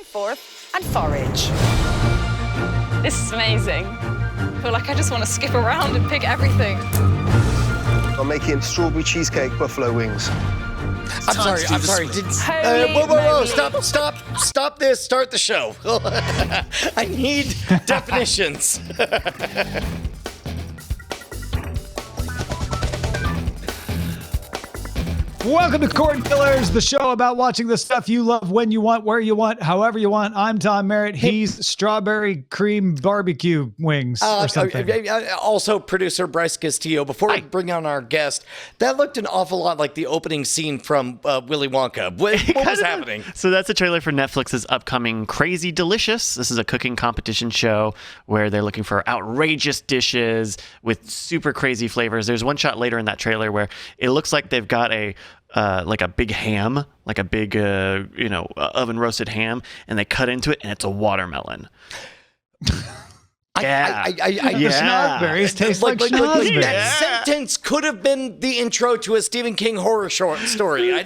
forth and forage. This is amazing. I feel like I just want to skip around and pick everything. I'm making strawberry cheesecake buffalo wings. I'm sorry. Whoa. Stop this. Start the show. I need definitions. Welcome to Cordkillers, the show about watching the stuff you love when you want, where you want, however you want. I'm Tom Merritt. He's strawberry cream barbecue wings or something. Also, producer Bryce Castillo. Before we bring on our guest, that looked an awful lot like the opening scene from Willy Wonka. What was happening? So that's a trailer for Netflix's upcoming Crazy Delicious. This is a cooking competition show where they're looking for outrageous dishes with super crazy flavors. There's one shot later in that trailer where it looks like they've got like a big ham, like a big, oven roasted ham, and they cut into it, and it's a watermelon. Schnozberries taste like schnozberries. That sentence could have been the intro to a Stephen King horror short story.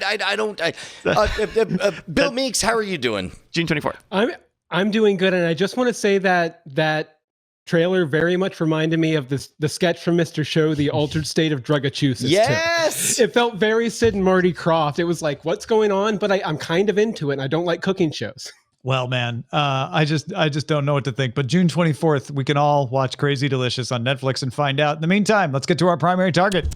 Bill Meeks, how are you doing? June 24th. I'm doing good, and I just want to say that trailer very much reminded me of the sketch from Mr. Show, The Altered State of Drugachusis. Yes! It felt very Sid and Marty Krofft. It was like, what's going on? But I'm kind of into it, and I don't like cooking shows. Well, man, I just don't know what to think. But June 24th, we can all watch Crazy Delicious on Netflix and find out. In the meantime, let's get to our primary target.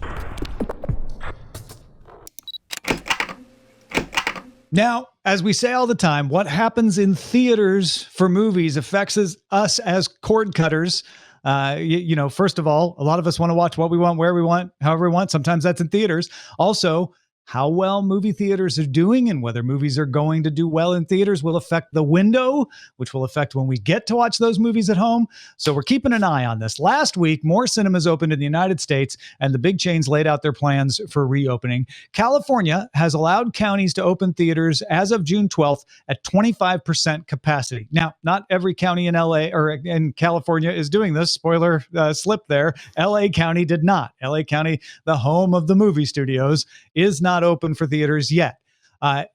Now, as we say all the time, what happens in theaters for movies affects us as cord cutters. First of all, a lot of us want to watch what we want, where we want, however we want. Sometimes that's in theaters. Also, how well movie theaters are doing and whether movies are going to do well in theaters will affect the window, which will affect when we get to watch those movies at home. So we're keeping an eye on this. Last week, more cinemas opened in the United States, and the big chains laid out their plans for reopening. California has allowed counties to open theaters as of June 12th at 25% capacity. Now, not every county in LA or in California is doing this. Spoiler slip there. LA County did not. LA County, the home of the movie studios, is not open for theaters yet.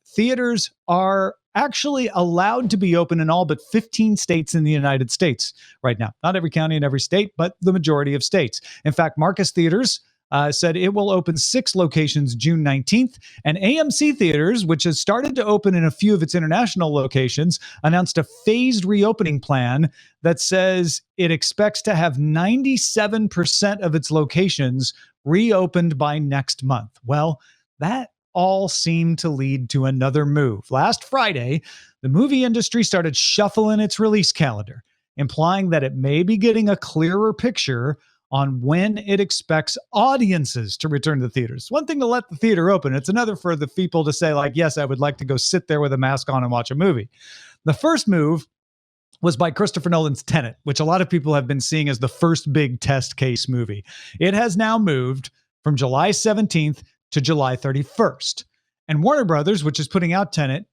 Theaters are actually allowed to be open in all but 15 states in the United States right now. Not every county in every state, but the majority of states. In fact, Marcus Theaters said it will open 6 locations June 19th, and AMC Theaters, which has started to open in a few of its international locations, announced a phased reopening plan that says it expects to have 97% of its locations reopened by next month. Well, that all seemed to lead to another move. Last Friday, the movie industry started shuffling its release calendar, implying that it may be getting a clearer picture on when it expects audiences to return to the theaters. One thing to let the theater open. It's another for the people to say, like, yes, I would like to go sit there with a mask on and watch a movie. The first move was by Christopher Nolan's Tenet, which a lot of people have been seeing as the first big test case movie. It has now moved from July 17th to July 31st. And Warner Brothers, which is putting out Tenet,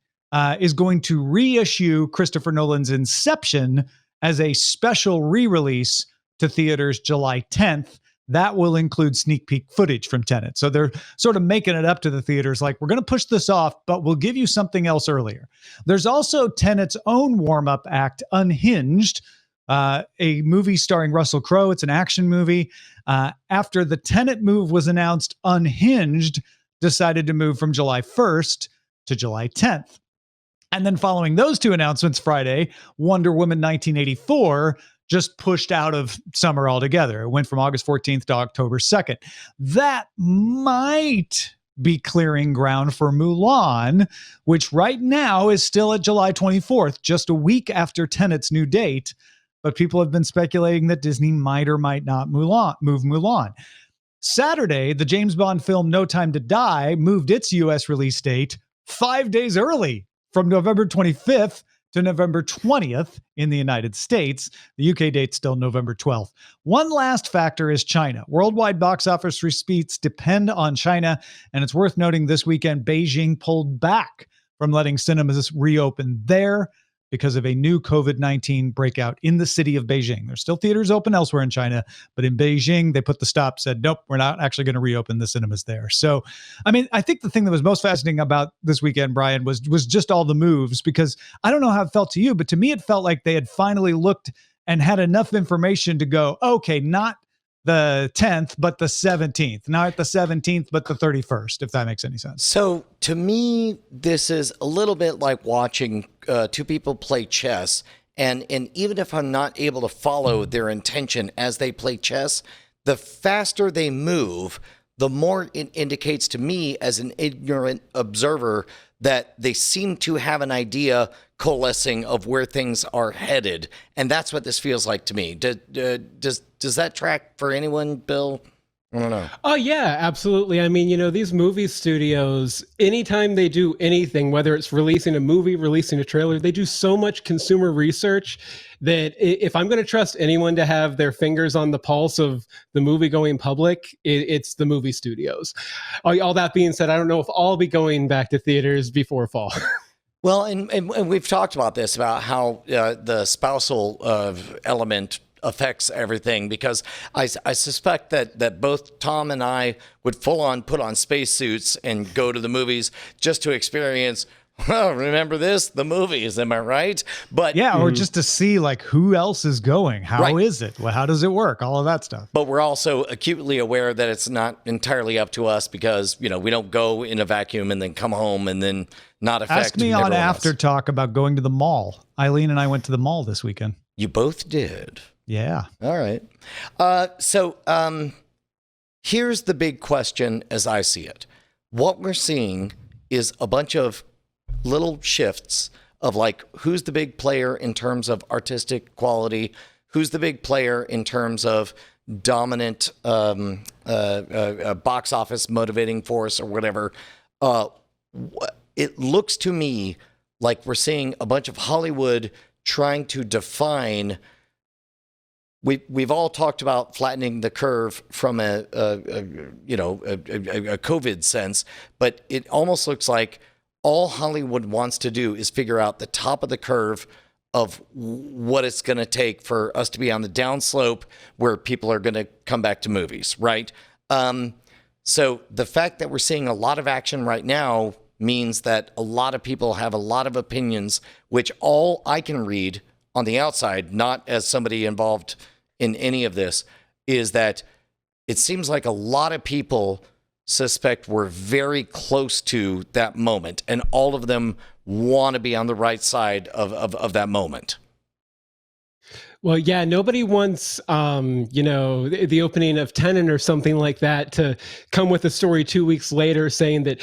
is going to reissue Christopher Nolan's Inception as a special re-release to theaters July 10th. That will include sneak peek footage from Tenet. So they're sort of making it up to the theaters like, we're going to push this off, but we'll give you something else earlier. There's also Tenet's own warm-up act, Unhinged, a movie starring Russell Crowe. It's an action movie. After the Tenet move was announced, Unhinged decided to move from July 1st to July 10th. And then following those two announcements Friday, Wonder Woman 1984 just pushed out of summer altogether. It went from August 14th to October 2nd. That might be clearing ground for Mulan, which right now is still at July 24th, just a week after Tenet's new date. But people have been speculating that Disney might or might not move Mulan. Saturday, the James Bond film No Time to Die moved its U.S. release date 5 days early from November 25th to November 20th in the United States. The UK date's still November 12th. One last factor is China. Worldwide box office receipts depend on China, and it's worth noting this weekend Beijing pulled back from letting cinemas reopen there. because of a new COVID-19 breakout in the city of Beijing. There's still theaters open elsewhere in China, but in Beijing, they put the stop, said, nope, we're not actually going to reopen the cinemas there. So, I mean, I think the thing that was most fascinating about this weekend, Brian, was just all the moves, because I don't know how it felt to you, but to me, it felt like they had finally looked and had enough information to go, okay, not the 10th, but the 17th. Now at the 17th, but the 31st, if that makes any sense. So to me, this is a little bit like watching two people play chess. And even if I'm not able to follow their intention as they play chess, the faster they move, the more it indicates to me as an ignorant observer that they seem to have an idea coalescing of where things are headed. And that's what this feels like to me. Does that track for anyone, Bill? I don't know. Oh, yeah, absolutely. I mean, these movie studios, anytime they do anything, whether it's releasing a movie, releasing a trailer, they do so much consumer research that if I'm going to trust anyone to have their fingers on the pulse of the movie going public, it's the movie studios. All that being said, I don't know if I'll be going back to theaters before fall. Well, and we've talked about this, about how the spousal element affects everything, because I suspect that both Tom and I would full on put on spacesuits and go to the movies just to experience, well, remember this? The movies, am I right? But yeah, or just to see like who else is going. How is it? Well, how does it work? All of that stuff. But we're also acutely aware that it's not entirely up to us, because, we don't go in a vacuum and then come home and then not affect. Ask me on After Talk about going to the mall. Eileen and I went to the mall this weekend. You both did. Yeah. All right. So here's the big question as I see it. What we're seeing is a bunch of little shifts of like, who's the big player in terms of artistic quality? Who's the big player in terms of dominant box office motivating force or whatever? It looks to me like we're seeing a bunch of Hollywood trying to define. We've all talked about flattening the curve from a COVID sense, but it almost looks like all Hollywood wants to do is figure out the top of the curve of what it's going to take for us to be on the downslope where people are going to come back to movies, right? So the fact that we're seeing a lot of action right now means that a lot of people have a lot of opinions, which all I can read on the outside, not as somebody involved in any of this, is that it seems like a lot of people suspect we're very close to that moment, and all of them want to be on the right side of that moment. Well, yeah, nobody wants, the opening of Tenet or something like that to come with a story 2 weeks later saying that,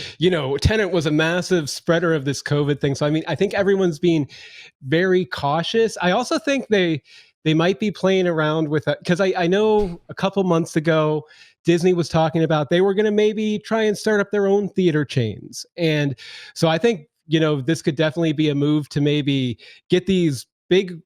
Tenet was a massive spreader of this COVID thing. So, I mean, I think everyone's being very cautious. I also think they might be playing around with it, because I know a couple months ago, Disney was talking about they were going to maybe try and start up their own theater chains. And so I think, this could definitely be a move to maybe get these big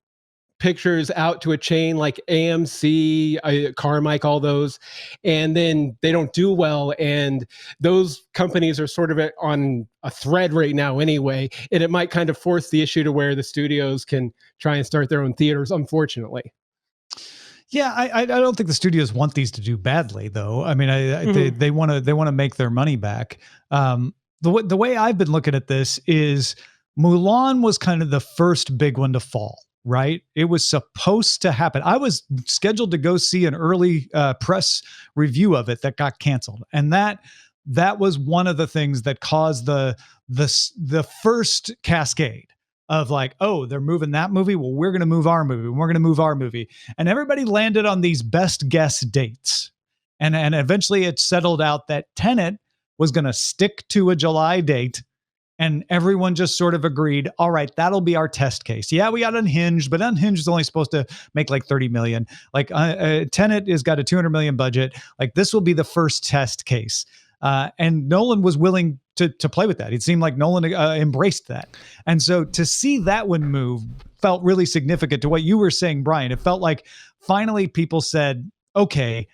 pictures out to a chain like AMC, Carmike, all those, and then they don't do well. And those companies are sort of on a thread right now anyway. And it might kind of force the issue to where the studios can try and start their own theaters, unfortunately. Yeah, I don't think the studios want these to do badly, though. I mean, they want to make their money back. The way I've been looking at this is Mulan was kind of the first big one to fall. Right? It was supposed to happen. I was scheduled to go see an early press review of it that got canceled. And that was one of the things that caused the first cascade of like, oh, they're moving that movie. Well, we're going to move our movie. We're going to move our movie. And everybody landed on these best guess dates. And eventually it settled out that Tenet was going to stick to a July date. And everyone just sort of agreed, all right, that'll be our test case. Yeah, we got Unhinged, but Unhinged is only supposed to make like 30 million. Like Tenet has got a 200 million budget. Like this will be the first test case. And Nolan was willing to play with that. It seemed like Nolan embraced that. And so to see that one move felt really significant to what you were saying, Brian. It felt like finally people said, okay,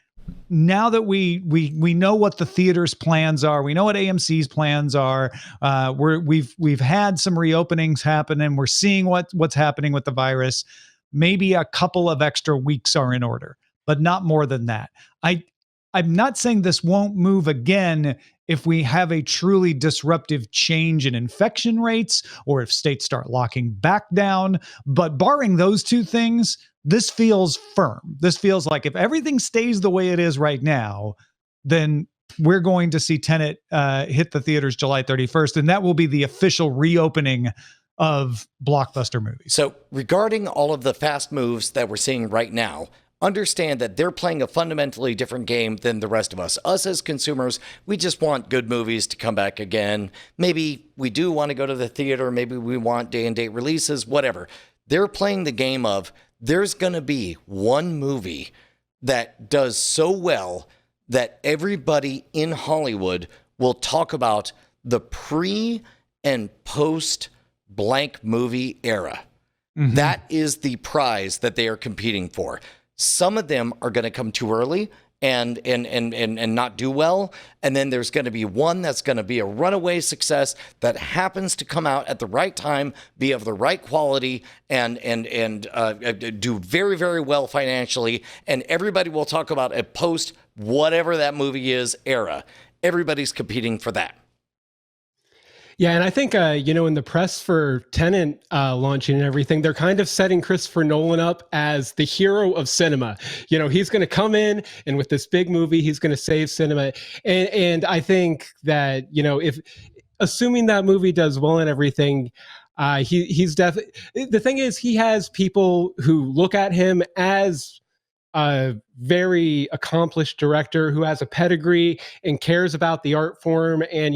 now that we know what the theater's plans are, we know what AMC's plans are. We've had some reopenings happen, and we're seeing what's happening with the virus. Maybe a couple of extra weeks are in order, but not more than that. I'm not saying this won't move again if we have a truly disruptive change in infection rates or if states start locking back down. But barring those two things, this feels firm. This feels like if everything stays the way it is right now, then we're going to see Tenet hit the theaters July 31st, and that will be the official reopening of blockbuster movies. So regarding all of the fast moves that we're seeing right now, understand that they're playing a fundamentally different game than the rest of us. Us as consumers, we just want good movies to come back again. Maybe we do want to go to the theater. Maybe we want day and date releases, whatever. They're playing the game of there's going to be one movie that does so well that everybody in Hollywood will talk about the pre and post blank movie era. Mm-hmm. That is the prize that they are competing for. Some of them are going to come too early and not do well. And then there's going to be one that's going to be a runaway success that happens to come out at the right time, be of the right quality, and do very, very well financially. And everybody will talk about a post whatever that movie is era. Everybody's competing for that. Yeah, and I think, in the press for Tenet launching and everything, they're kind of setting Christopher Nolan up as the hero of cinema. He's going to come in, and with this big movie, he's going to save cinema. And I think that, if assuming that movie does well and everything, he's definitely... The thing is, he has people who look at him as a very accomplished director who has a pedigree and cares about the art form and,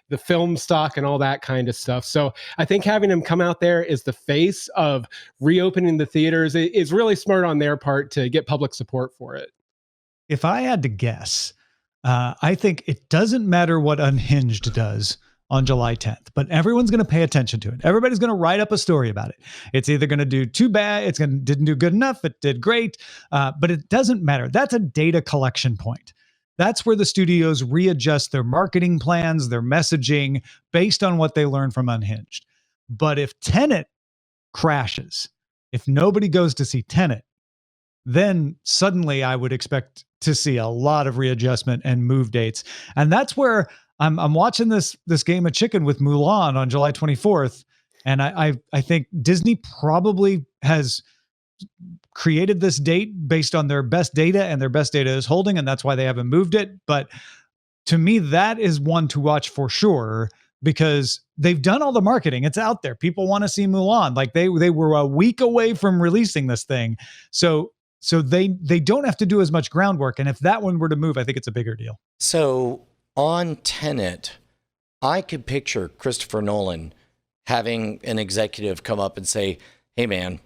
the film stock and all that kind of stuff. So I think having him come out there as the face of reopening the theaters is really smart on their part to get public support for it. If I had to guess, I think it doesn't matter what Unhinged does on July 10th, but everyone's going to pay attention to it. Everybody's going to write up a story about it. It's either going to do too bad, didn't do good enough, it did great, but it doesn't matter. That's a data collection point. That's where the studios readjust their marketing plans, their messaging based on what they learn from Unhinged. But if Tenet crashes, if nobody goes to see Tenet, then suddenly I would expect to see a lot of readjustment and move dates. And that's where I'm watching this game of chicken with Mulan on July 24th, and I think Disney probably has created this date based on their best data, and their best data is holding, and that's why they haven't moved it. But to me, that is one to watch for sure, because they've done all the marketing. It's out there. People want to see Mulan. Like they were a week away from releasing this thing. So they don't have to do as much groundwork. And if that one were to move, I think it's a bigger deal. So on Tenet, I could picture Christopher Nolan having an executive come up and say, "Hey, man,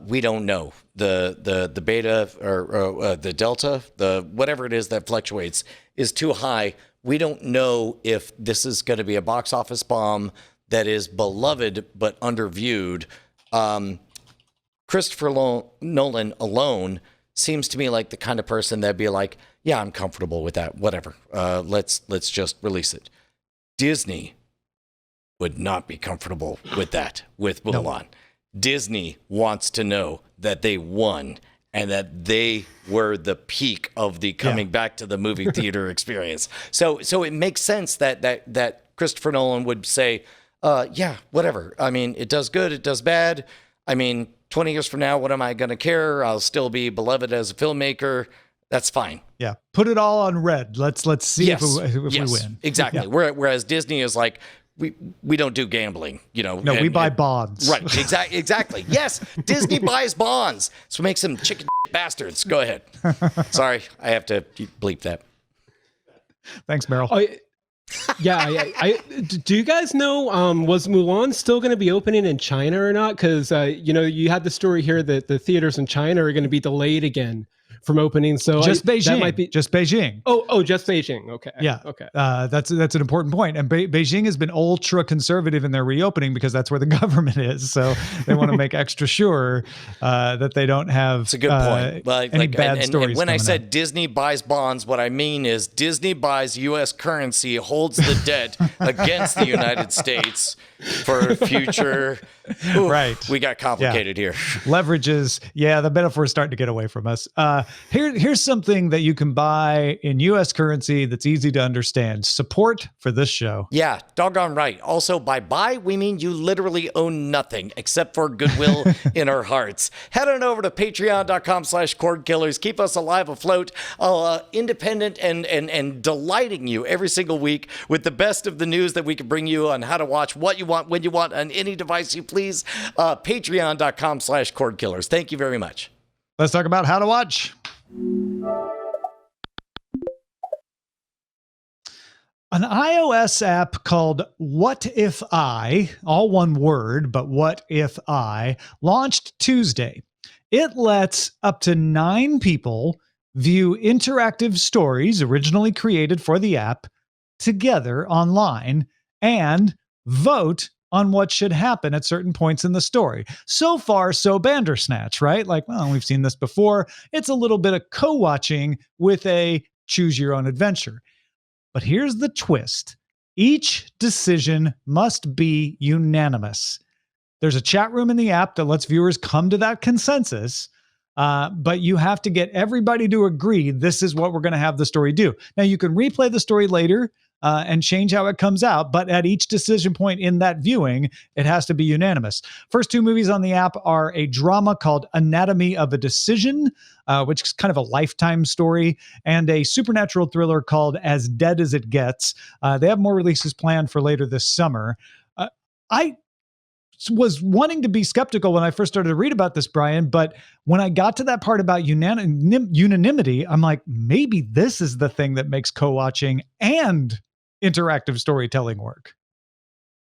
we don't know the beta or the delta, the whatever it is that fluctuates is too high. We don't know if this is going to be a box office bomb that is beloved but underviewed." Christopher Nolan alone seems to me like the kind of person that'd be like, "Yeah, I'm comfortable with that. Whatever. Let's just release it." Disney would not be comfortable with that with Mulan. No. Disney wants to know that they won and that they were the peak of the coming back to the movie theater experience. So it makes sense that Christopher Nolan would say, "Yeah, whatever. I mean, it does good, it does bad. I mean, 20 years from now, what am I going to care? I'll still be beloved as a filmmaker. That's fine." Yeah. Put it all on red. Let's see if we win. Exactly. Yeah. Whereas Disney is like, we don't do gambling, No, we buy bonds. Right. Exactly. Yes. Disney buys bonds. So makes them chicken bastards. Go ahead. Sorry. I have to bleep that. Thanks, Meryl. I do you guys know, was Mulan still going to be opening in China or not? Because, you had the story here that the theaters in China are going to be delayed again from opening. So Just Beijing. That might be just Beijing. Oh, just Beijing. Okay. Yeah. Okay. That's an important point. And Beijing has been ultra conservative in their reopening because that's where the government is. So they want to make extra sure that they don't have. It's a good point. Any bad stories. And when I said out. Disney buys bonds, what I mean is Disney buys U.S. currency, holds the debt against the United States for future. Ooh, right. We got complicated here. Leverages. Yeah, the metaphor's starting to get away from us. Here's something that you can buy in U.S. currency that's easy to understand. Support for this show. Yeah, doggone right. Also, by buy, we mean you literally own nothing except for goodwill in our hearts. Head on over to patreon.com/Cordkillers. Keep us alive afloat, independent and delighting you every single week with the best of the news that we can bring you on how to watch what you want, when you want, on any device you please. Patreon.com/Cordkillers. Thank you very much. Let's talk about how to watch. An iOS app called What If I, all one word, but What If I, launched Tuesday. It lets up to 9 people view interactive stories originally created for the app together online and vote on what should happen at certain points in the story. So far, so Bandersnatch, right? Like, well, we've seen this before. It's a little bit of co-watching with a choose your own adventure. But here's the twist. Each decision must be unanimous. There's a chat room in the app that lets viewers come to that consensus, but you have to get everybody to agree this is what we're going to have the story do. Now, you can replay the story later and change how it comes out, but at each decision point in that viewing, it has to be unanimous. First 2 movies on the app are a drama called Anatomy of a Decision, which is kind of a Lifetime story, and a supernatural thriller called As Dead as It Gets. They have more releases planned for later this summer. I was wanting to be skeptical when I first started to read about this, Brian, but when I got to that part about unanimity, I'm like, maybe this is the thing that makes co-watching and interactive storytelling work.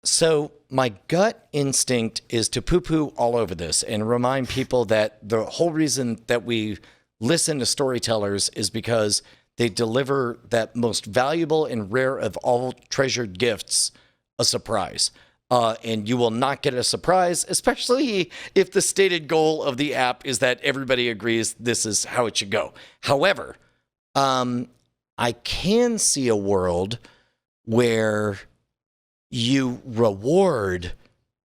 So my gut instinct is to poo-poo all over this and remind people that the whole reason that we listen to storytellers is because they deliver that most valuable and rare of all treasured gifts, a surprise. And you will not get a surprise, especially if the stated goal of the app is that everybody agrees this is how it should go. However, I can see a world where you reward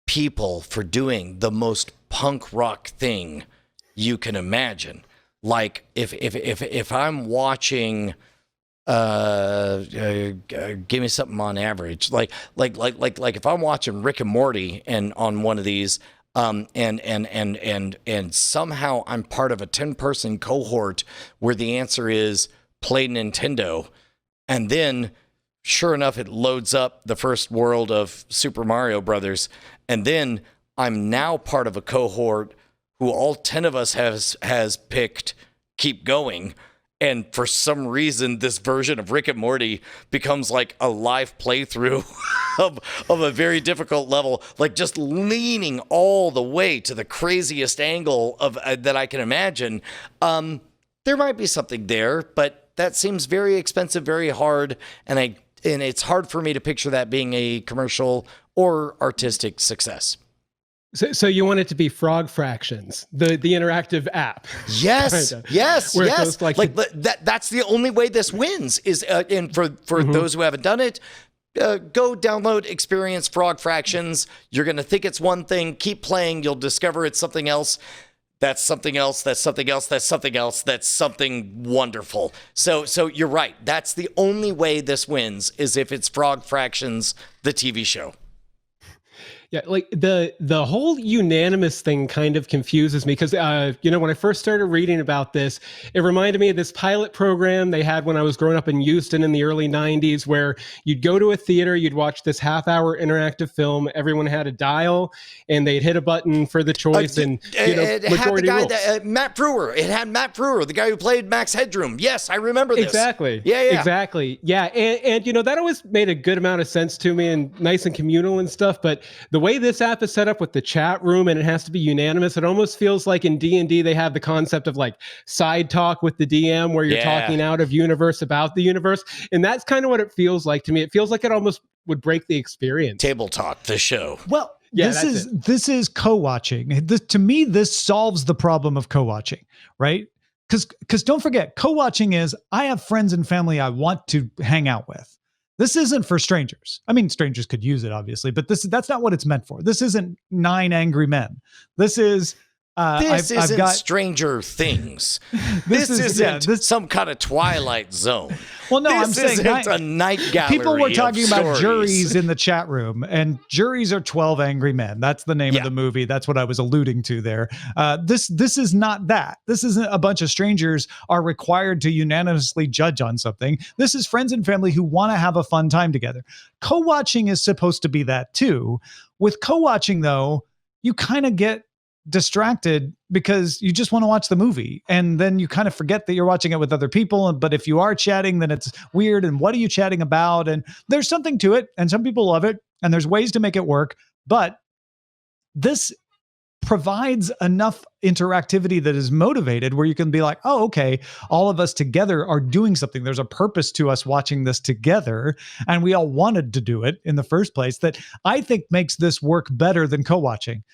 people for doing the most punk rock thing you can imagine. Like if I'm watching, give me something on average, like if I'm watching Rick and Morty and on one of these, and somehow I'm part of a 10-person cohort where the answer is play Nintendo, and then sure enough, it loads up the first world of Super Mario Brothers. And then I'm now part of a cohort who all 10 of us has picked keep going. And for some reason, this version of Rick and Morty becomes like a live playthrough of a very difficult level, like just leaning all the way to the craziest angle of that I can imagine. There might be something there, but that seems very expensive, very hard, and it's hard for me to picture that being a commercial or artistic success. So you want it to be Frog Fractions, the interactive app? Yes, Kinda, yes, where it yes. goes That's the only way this wins is, and for those who haven't done it, go download, experience Frog Fractions. You're going to think it's one thing. Keep playing. You'll discover it's something else. That's something else. That's something else. That's something else. That's something wonderful. So you're right. That's the only way this wins is if it's Frog Fractions, the TV show. Yeah, like the whole unanimous thing kind of confuses me because, when I first started reading about this, it reminded me of this pilot program they had when I was growing up in Houston in the early 90s where you'd go to a theater, you'd watch this half-hour interactive film, everyone had a dial, and they'd hit a button for the choice, and it majority had the guy, rules. Matt Brewer. It had Matt Brewer, the guy who played Max Headroom. Yes, I remember this. Exactly. Yeah. Exactly. Yeah, and that always made a good amount of sense to me and nice and communal and stuff, but the the way this app is set up with the chat room and it has to be unanimous, it almost feels like in D&D they have the concept of like side talk with the DM where you're talking out of universe about the universe. And that's kind of what it feels like to me. It feels like it almost would break the experience. Table talk, the show. Well, Yeah, this is co-watching. To me, this solves the problem of co-watching, right? Because don't forget, co-watching is I have friends and family I want to hang out with. This isn't for strangers. I mean, strangers could use it, obviously, but that's not what it's meant for. This isn't 9 Angry Men. This is This I've isn't got Stranger Things. This isn't some kind of Twilight Zone. Well, no, this I'm saying isn't a night gallery. People were talking of about stories. juries in the chat room, and juries are 12 Angry Men. That's the name of the movie. That's what I was alluding to there. This is not that. This isn't a bunch of strangers are required to unanimously judge on something. This is friends and family who want to have a fun time together. Co-watching is supposed to be that too. With co-watching, though, you kind of get distracted because you just want to watch the movie, and then you kind of forget that you're watching it with other people. But if you are chatting, then it's weird, and what are you chatting about? And there's something to it, and some people love it, and there's ways to make it work, but this provides enough interactivity that is motivated where you can be like, oh, okay, all of us together are doing something. There's a purpose to us watching this together, and we all wanted to do it in the first place, that I think makes this work better than co-watching.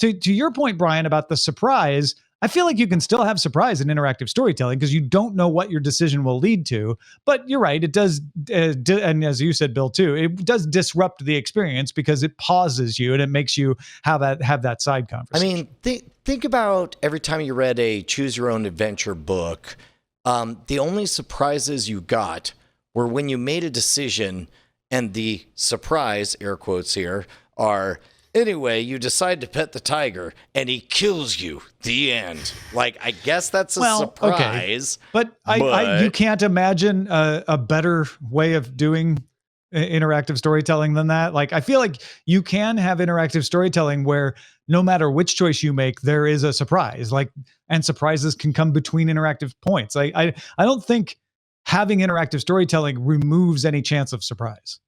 To your point, Brian, about the surprise, I feel like you can still have surprise in interactive storytelling because you don't know what your decision will lead to. But you're right, it does, and as you said, Bill, too, it does disrupt the experience because it pauses you and it makes you have that side conversation. I mean, think about every time you read a choose your own adventure book, the only surprises you got were when you made a decision, and the surprise, air quotes here, are... Anyway, you decide to pet the tiger, and he kills you. The end. Like, I guess that's a surprise. Okay. But you can't imagine a better way of doing interactive storytelling than that. Like, I feel like you can have interactive storytelling where no matter which choice you make, there is a surprise. Like, and surprises can come between interactive points. I don't think having interactive storytelling removes any chance of surprise.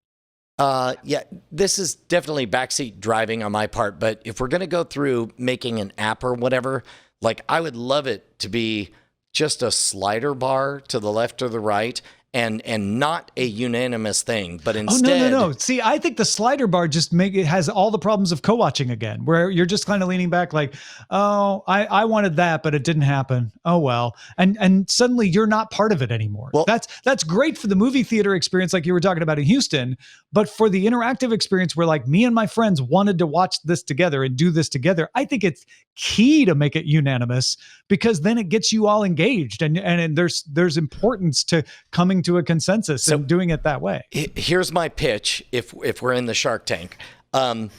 Yeah, this is definitely backseat driving on my part, but if we're going to go through making an app or whatever, like I would love it to be just a slider bar to the left or the right, and not a unanimous thing, but instead... No. See, I think the slider bar just has all the problems of co-watching again, where you're just kind of leaning back like, oh, I wanted that, but it didn't happen. Oh, well. And suddenly you're not part of it anymore. Well, that's great for the movie theater experience like you were talking about in Houston, but for the interactive experience where like me and my friends wanted to watch this together and do this together, I think it's key to make it unanimous because then it gets you all engaged and there's importance to coming to a consensus and doing it that way. Here's my pitch if we're in the Shark Tank. A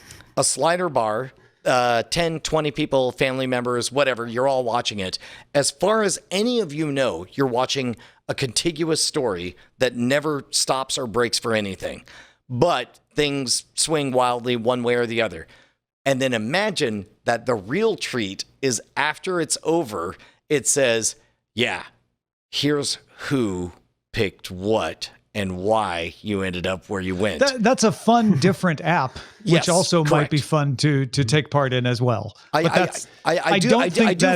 slider bar, 10, 20 people, family members, whatever, you're all watching it. As far as any of you know, you're watching a contiguous story that never stops or breaks for anything. But things swing wildly one way or the other. And then imagine that the real treat is after it's over, it says, yeah, here's who picked what and why you ended up where you went. That's a fun, different app, which yes, also correct. might be fun to take part in as well. I do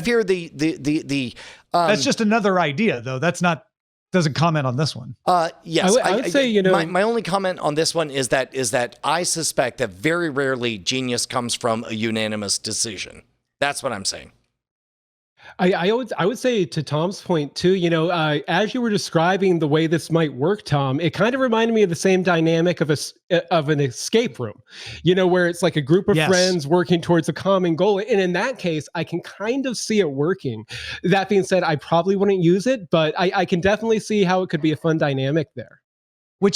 fear the that's just another idea, though. Doesn't comment on this one. Yes, I would say, my only comment on this one is that I suspect that very rarely genius comes from a unanimous decision. That's what I'm saying. I would say to Tom's point too, as you were describing the way this might work, Tom, it kind of reminded me of the same dynamic of an escape room, where it's like a group of friends working towards a common goal. And in that case, I can kind of see it working. That being said, I probably wouldn't use it, but I can definitely see how it could be a fun dynamic there.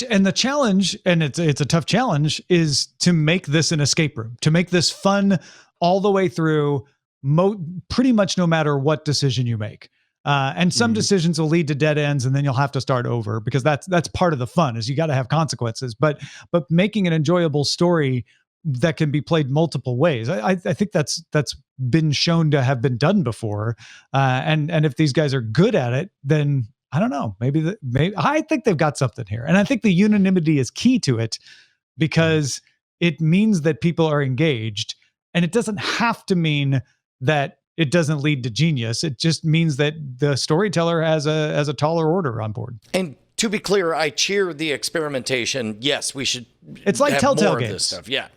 And the challenge, and it's a tough challenge, is to make this an escape room, to make this fun all the way through. Pretty much no matter what decision you make. And some decisions will lead to dead ends and then you'll have to start over because that's part of the fun is you got to have consequences, but making an enjoyable story that can be played multiple ways. I think that's been shown to have been done before. And if these guys are good at it, then I don't know, maybe I think they've got something here. And I think the unanimity is key to it because it means that people are engaged. And it doesn't have to mean that it doesn't lead to genius. It just means that the storyteller has a taller order on board. And to be clear, I cheer the experimentation. Yes, we should. It's like have Telltale more games. Of this stuff. Yeah.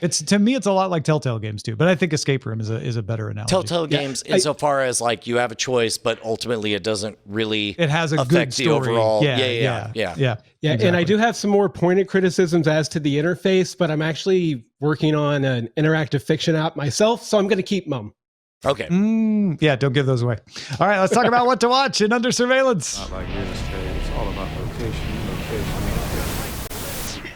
It's, to me, it's a lot like Telltale games too, but I think Escape Room is a better analogy. Telltale games, insofar as like you have a choice, but ultimately it doesn't really. It has a affect good the story. overall. Yeah. Exactly. And I do have some more pointed criticisms as to the interface, but I'm actually working on an interactive fiction app myself, so I'm going to keep mum. Okay. Yeah, don't give those away. All right, let's talk about what to watch in Under Surveillance. Not like real estate. It's all about location.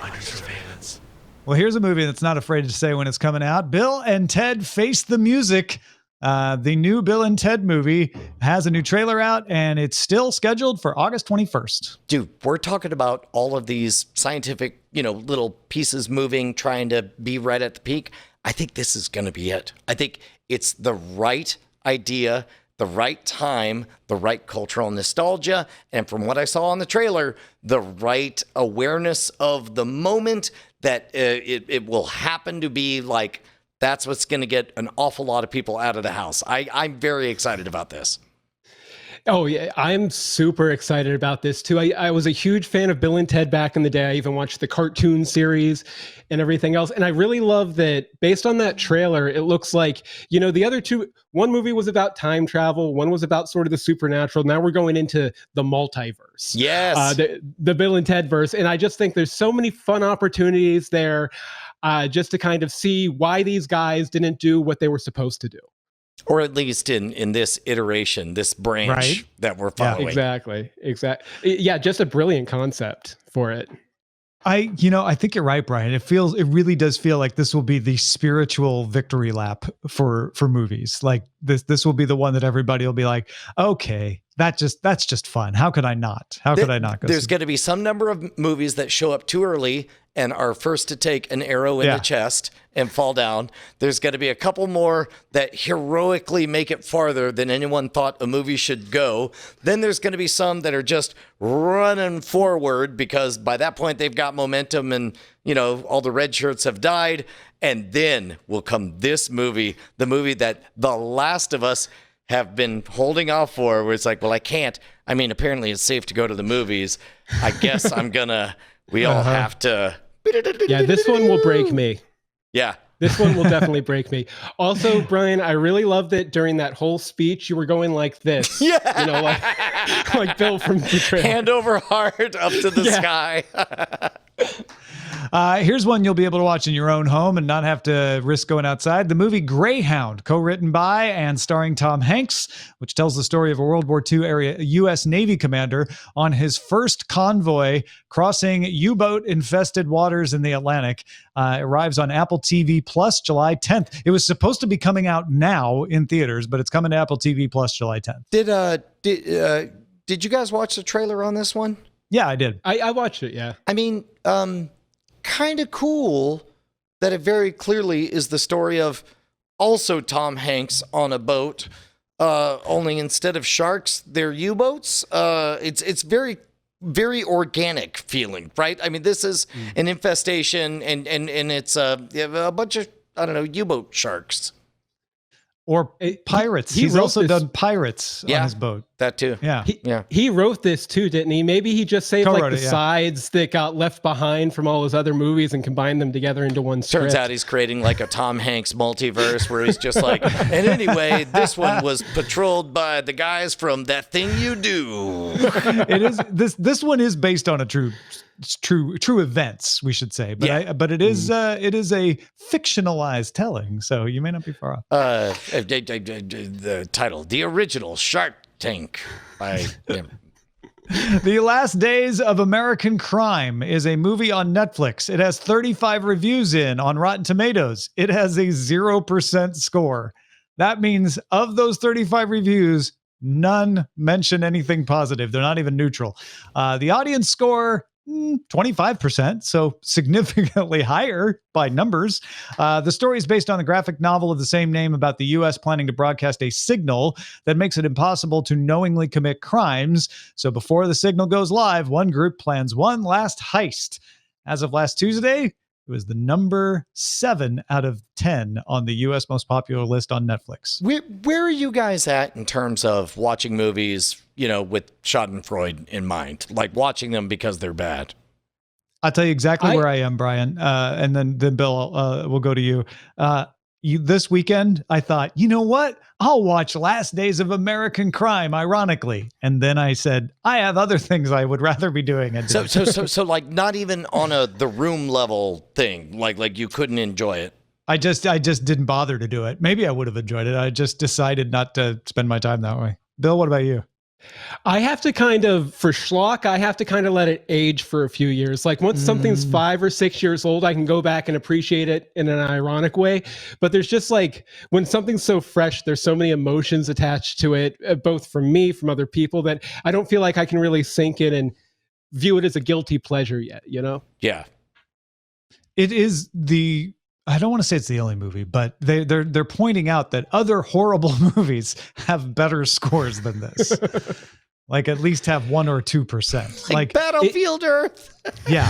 Under surveillance. Well, here's a movie that's not afraid to say when it's coming out. Bill and Ted Face the Music. The new Bill and Ted movie has a new trailer out, and it's still scheduled for August 21st. Dude, we're talking about all of these scientific, little pieces moving, trying to be right at the peak. I think this is going to be it. I think it's the right idea, the right time, the right cultural nostalgia, and from what I saw on the trailer, the right awareness of the moment that it will happen to be like, that's what's going to get an awful lot of people out of the house. I'm very excited about this. Oh, yeah. I'm super excited about this, too. I was a huge fan of Bill and Ted back in the day. I even watched the cartoon series and everything else. And I really love that based on that trailer, it looks like, the other two, one movie was about time travel. One was about sort of the supernatural. Now we're going into the multiverse. Yes. The Bill and Ted verse. And I just think there's so many fun opportunities there just to kind of see why these guys didn't do what they were supposed to do. Or at least in this iteration, this branch that we're following. Exactly. Yeah, just a brilliant concept for it. I think you're right, Brian. It really does feel like this will be the spiritual victory lap for movies. Like this will be the one that everybody will be like, okay, that's just fun. How could I not? How could I not go? There's going to be some number of movies that show up too early and are first to take an arrow in the chest and fall down. There's going to be a couple more that heroically make it farther than anyone thought a movie should go. Then there's going to be some that are just running forward because by that point they've got momentum and, all the red shirts have died. And then will come this movie, the movie that The Last of Us have been holding off for, where it's like, well, I can't. I mean, apparently it's safe to go to the movies. I guess we all have to. Yeah, this one will break me. Yeah. This one will definitely break me. Also, Brian, I really loved that during that whole speech, you were going like this. Yeah. Like Bill from the trailer. Hand over heart up to the sky. Here's one you'll be able to watch in your own home and not have to risk going outside. The movie Greyhound, co-written by and starring Tom Hanks, which tells the story of a World War II era U.S. Navy commander on his first convoy crossing U-boat-infested waters in the Atlantic. Arrives on Apple TV Plus July 10th. It was supposed to be coming out now in theaters, but it's coming to Apple TV Plus July 10th. Did you guys watch the trailer on this one? Yeah, I did. I watched it, yeah. I mean, kind of cool that it very clearly is the story of also Tom Hanks on a boat, only instead of sharks, they're U-boats. It's very, very organic feeling, right? I mean, this is an infestation and it's a bunch of, I don't know, U-boat sharks. Or pirates. He's also done pirates on his boat. That too. Yeah. He wrote this too, didn't he? Maybe he just saved like the sides that got left behind from all his other movies and combined them together into one script. Turns out he's creating like a Tom Hanks multiverse where he's just like, and anyway, this one was patrolled by the guys from That Thing You Do. It is this one is based on a true events, we should say, but it is a fictionalized telling, so you may not be far off. The title, The Original Shark Tank by The Last Days of American Crime is a movie on Netflix. It has 35 reviews on Rotten Tomatoes. It has a 0% score. That means of those 35 reviews, none mention anything positive. They're not even neutral. The audience score, 25%, so significantly higher by numbers. The story is based on the graphic novel of the same name about the U.S. planning to broadcast a signal that makes it impossible to knowingly commit crimes. So before the signal goes live, one group plans one last heist. As of last Tuesday, It was the number 7 out of 10 on the U.S. most popular list on Netflix. Where are you guys at in terms of watching movies, with Schadenfreude in mind? Like watching them because they're bad? I'll tell you exactly where I am, Brian. And then Bill, we'll go to you. This weekend, I thought, you know what? I'll watch Last Days of American Crime, ironically. And then I said, I have other things I would rather be doing. So like not even on the room level thing, like you couldn't enjoy it. I just didn't bother to do it. Maybe I would have enjoyed it. I just decided not to spend my time that way. Bill, what about you? I have to for schlock, I have to let it age for a few years. Like once something's 5 or 6 years old, I can go back and appreciate it in an ironic way. But there's just like, when something's so fresh, there's so many emotions attached to it, both from me, from other people, that I don't feel like I can really sink it and view it as a guilty pleasure yet, Yeah. It is I don't want to say it's the only movie, but they're pointing out that other horrible movies have better scores than this. Like at least have 1 or 2%. Like Battlefield Earth. Yeah.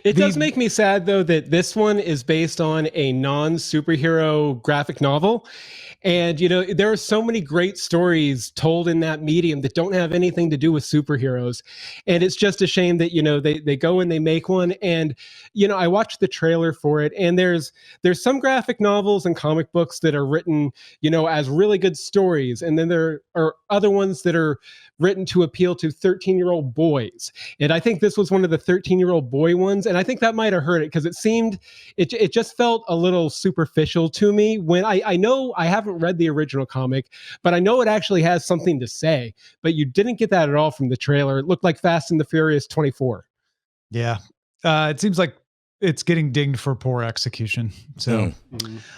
It does make me sad though that this one is based on a non-superhero graphic novel. And, there are so many great stories told in that medium that don't have anything to do with superheroes. And it's just a shame that, they go and they make one. And, I watched the trailer for it, and there's some graphic novels and comic books that are written, as really good stories. And then there are other ones that are written to appeal to 13-year-old boys. And I think this was one of the 13-year-old boy ones. And I think that might have hurt it because it just felt a little superficial to me when I know I haven't read the original comic, but I know it actually has something to say, but you didn't get that at all from the trailer. It looked like Fast and the Furious 24. Yeah. It seems like it's getting dinged for poor execution. So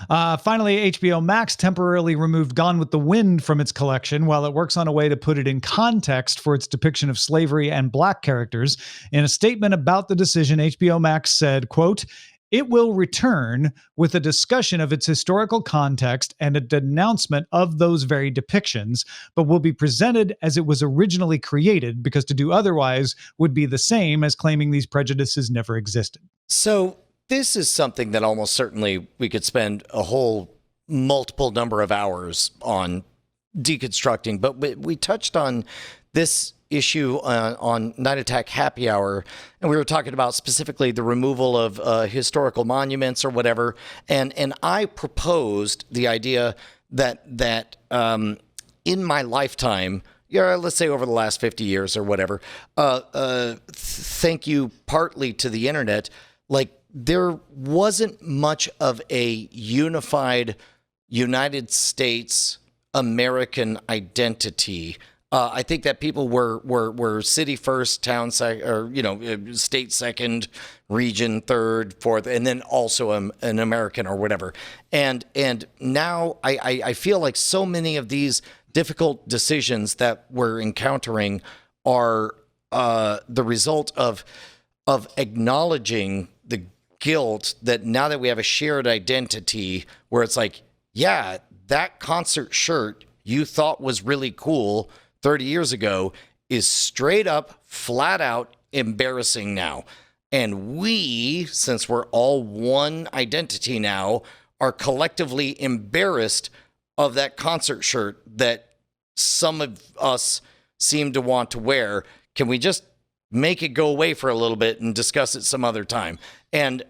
finally, HBO Max temporarily removed Gone with the Wind from its collection while it works on a way to put it in context for its depiction of slavery and black characters. In a statement about the decision, HBO Max said, quote, "It will return with a discussion of its historical context and a denouncement of those very depictions, but will be presented as it was originally created, because to do otherwise would be the same as claiming these prejudices never existed." So this is something that almost certainly we could spend a whole multiple number of hours on deconstructing, but we touched on this issue on Night Attack Happy Hour, and we were talking about specifically the removal of historical monuments or whatever, and I proposed the idea that in my lifetime, let's say over the last 50 years or whatever, thank you partly to the internet, like there wasn't much of a unified United States American identity. I think that people were city first, town second, or state second, region third, fourth, and then also an American or whatever. And now I feel like so many of these difficult decisions that we're encountering are the result of acknowledging the guilt that now that we have a shared identity, where it's like, yeah, that concert shirt you thought was really cool 30 years ago is straight up, flat out embarrassing now. And we, since we're all one identity now, are collectively embarrassed of that concert shirt that some of us seem to want to wear. Can we just make it go away for a little bit and discuss it some other time? And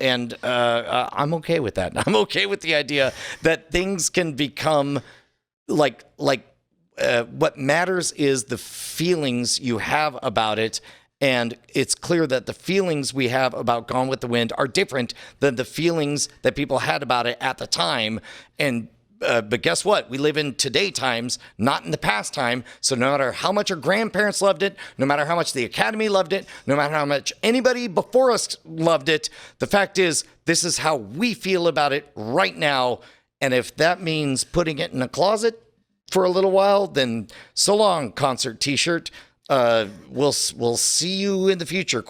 I'm okay with that. I'm okay with the idea that things can become like what matters is the feelings you have about it. And it's clear that the feelings we have about Gone with the Wind are different than the feelings that people had about it at the time. And but guess what? We live in today times, not in the past time. So no matter how much our grandparents loved it, no matter how much the Academy loved it, no matter how much anybody before us loved it, the fact is, this is how we feel about it right now. And if that means putting it in a closet for a little while, then so long, concert t-shirt. We'll see you in the future, ?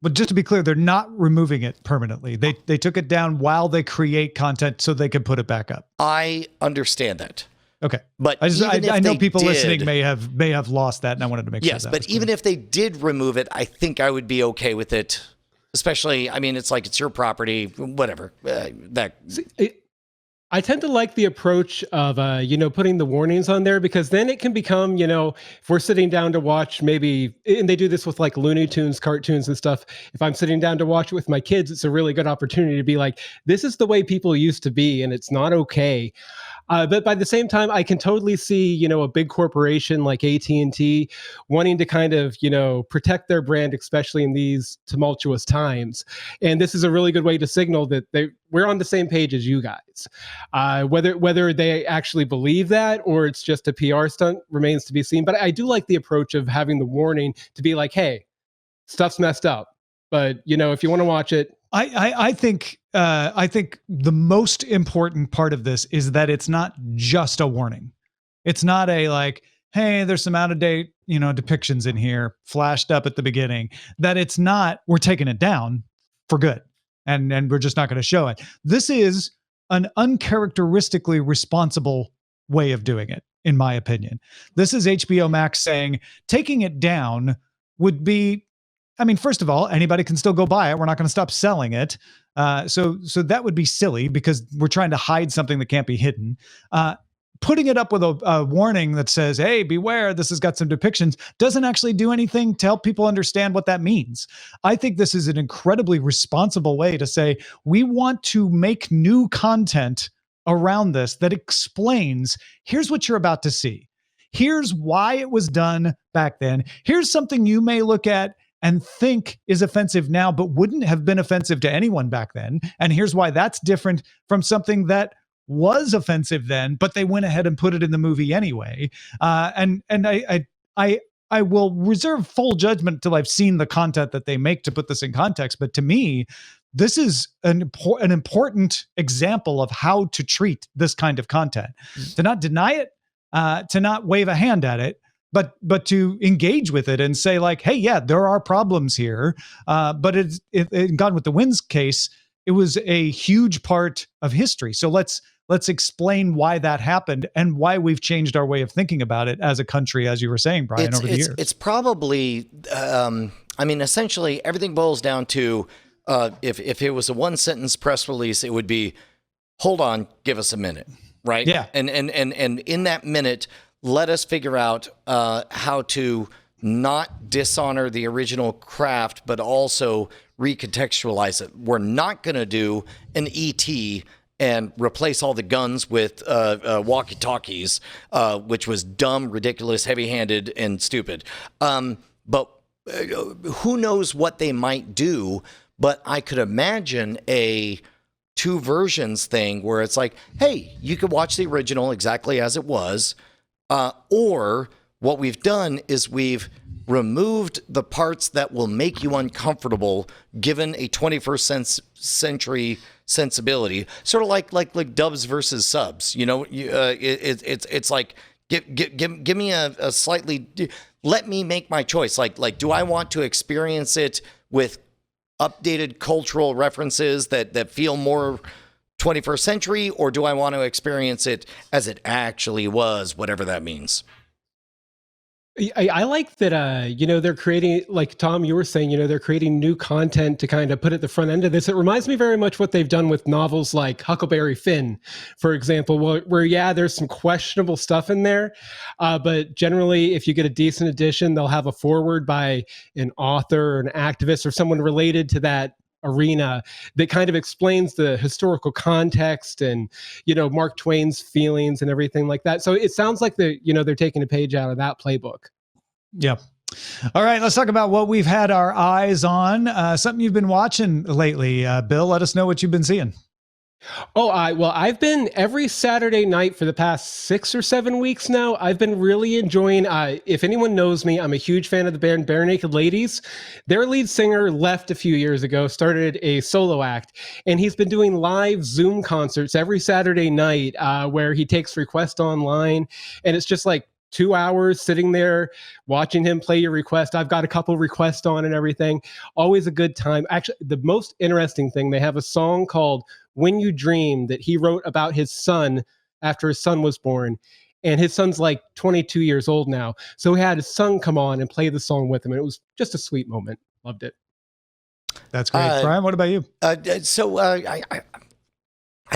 But just to be clear, they're not removing it permanently. They took it down while they create content so they can put it back up. I understand that. Okay. But I know people listening may have lost that, and I wanted to make sure that but even if they did remove it, I think I would be okay with it especially, I mean, it's like it's your property, whatever. I tend to like the approach of, putting the warnings on there, because then it can become, if we're sitting down to watch maybe, and they do this with like Looney Tunes, cartoons and stuff. If I'm sitting down to watch it with my kids, it's a really good opportunity to be like, this is the way people used to be, and it's not okay. But by the same time, I can totally see, a big corporation like AT&T wanting to kind of, protect their brand, especially in these tumultuous times. And this is a really good way to signal that we're on the same page as you guys. Whether they actually believe that or it's just a PR stunt remains to be seen. But I do like the approach of having the warning to be like, hey, stuff's messed up. But, if you want to watch it, I think the most important part of this is that it's not just a warning. It's not a like, hey, there's some out of date, depictions in here flashed up at the beginning. That it's not, we're taking it down for good, and we're just not going to show it. This is an uncharacteristically responsible way of doing it, in my opinion. This is HBO Max saying taking it down would be, I mean, first of all, anybody can still go buy it. We're not going to stop selling it. So that would be silly because we're trying to hide something that can't be hidden. Putting it up with a warning that says, hey, beware, this has got some depictions, doesn't actually do anything to help people understand what that means. I think this is an incredibly responsible way to say, we want to make new content around this that explains, here's what you're about to see. Here's why it was done back then. Here's something you may look at and think is offensive now, but wouldn't have been offensive to anyone back then. And here's why that's different from something that was offensive then, but they went ahead and put it in the movie anyway. And I will reserve full judgment until I've seen the content that they make to put this in context. But to me, this is an important example of how to treat this kind of content. To not deny it, to not wave a hand at it, but to engage with it and say like, hey, yeah, there are problems here. But in Gone with the Wind's case, it was a huge part of history. So let's explain why that happened and why we've changed our way of thinking about it as a country, as you were saying, Brian, over the years. It's probably, essentially everything boils down to, if it was a one sentence press release, it would be, hold on, give us a minute, right? Yeah. And in that minute, let us figure out how to not dishonor the original craft, but also recontextualize it. We're not going to do an ET and replace all the guns with walkie-talkies, which was dumb, ridiculous, heavy-handed, and stupid. But who knows what they might do? But I could imagine a two versions thing where it's like, hey, you could watch the original exactly as it was. Or what we've done is we've removed the parts that will make you uncomfortable given a 21st century sensibility, sort of like dubs versus subs. It's like give me a slightly, let me make my choice. Like do I want to experience it with updated cultural references that feel more 21st century, or do I want to experience it as it actually was, whatever that means? I like that, they're creating, like Tom, you were saying, they're creating new content to kind of put at the front end of this. It reminds me very much what they've done with novels like Huckleberry Finn, for example, where there's some questionable stuff in there. But generally, if you get a decent edition, they'll have a foreword by an author or an activist or someone related to that arena that kind of explains the historical context and, Mark Twain's feelings and everything like that. So it sounds like they're taking a page out of that playbook. Yep. All right, let's talk about what we've had our eyes on. Something you've been watching lately. Bill, let us know what you've been seeing. I've been every Saturday night for the past 6 or 7 weeks now. I've been really enjoying, if anyone knows me, I'm a huge fan of the band Bare Naked Ladies. Their lead singer left a few years ago, started a solo act, and he's been doing live Zoom concerts every Saturday night where he takes requests online, and it's just like 2 hours sitting there watching him play your request. I've got a couple requests on and everything. Always a good time. Actually, the most interesting thing, they have a song called When You Dream that he wrote about his son after his son was born. And his son's like 22 years old now. So he had his son come on and play the song with him. And it was just a sweet moment. Loved it. That's great. Brian, what about you? I